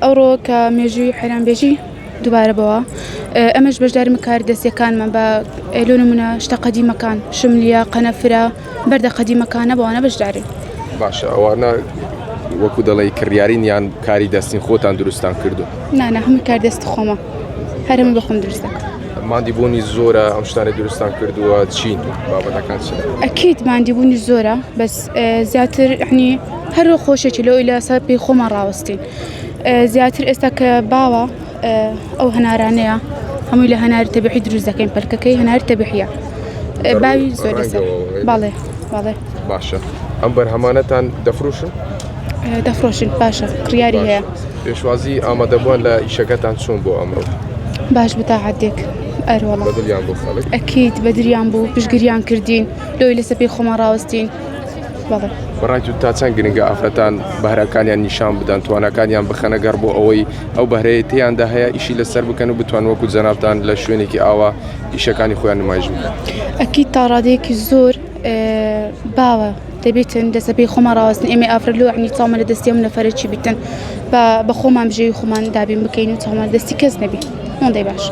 ئەوڕۆ کە مێژووی حەیرانبێژی دووبارە بەوە ئەمەش بەشداری کار دەستیەکانمان بە ئێلۆ نمونە شتە قەدیمەکان شملیە قەنەفرە بەردە قەدیمەکانە بەوانە بەشدارین. باشە ئەوانە وەکو دەڵێ کڕیارین یان کاری دەستین خۆتان دروستان کردو؟ نانە هەموو کار دەستی خۆمە هەرمە بەخۆم دروستە. مادیبوونی زۆرە ئەم شتانە دروستان کردووە چین بابەتەکان چ؟ ئەکید مادیبوونی زۆرە بەس زیاتر ینی هەرۆ خۆشێکی لەوەی لە سەر پێی خۆمان ڕاوەستین. زیاتر ئێستا کە باوە ئەو هەنارانەیە هەمووی لە هەناری تەبیعی دروست دەکەین پەلکەکەی هەناری تەبیعیە باوی زۆر لەسەر. باڵێ باڵێ. باشە ئەم بەرهەمانەتان دەفرۆشن؟ دەفرۆشن باشە کڕیاری هەیە. پێشوازی ئامادەبووان لە ئیشەکەتان چۆن بۆ ئەمڕۆ؟ باش بتاعاتێک ئەروەڵە بەدڵیان بۆ خەڵک؟ ئەکید بەدریان بوو پشگیریان کردین لەوەی لەسەر پێی خۆمان ڕاوەستین. بەڵێ بەڕای تو تا چەند گرنگە ئافرەتان بەهرەکانیان نیشان بدەن توانەکانیان بخەنە گەڕ بۆ ئەوەی ئەو بەهرەیە تیاندا هەیە ئیشی لەسەر بکەن و بتوان وەکو جەنابتان لە شوێنێکی ئاوا ئیشەکانی خۆیان نمایش بکەن. ئەکید تا ڕادەیەکی زۆر باوە دەبێتن دەسە پێی خۆمان ڕاوەستن ئێمە ئافرەت لەوە عنی چاومە لە دەستی ئەم نەفەرەکی بیتن بە خۆمان بژێوی خۆمان دابین بکەین و چاومان دەستی کەس نەبی. هەندەی باش.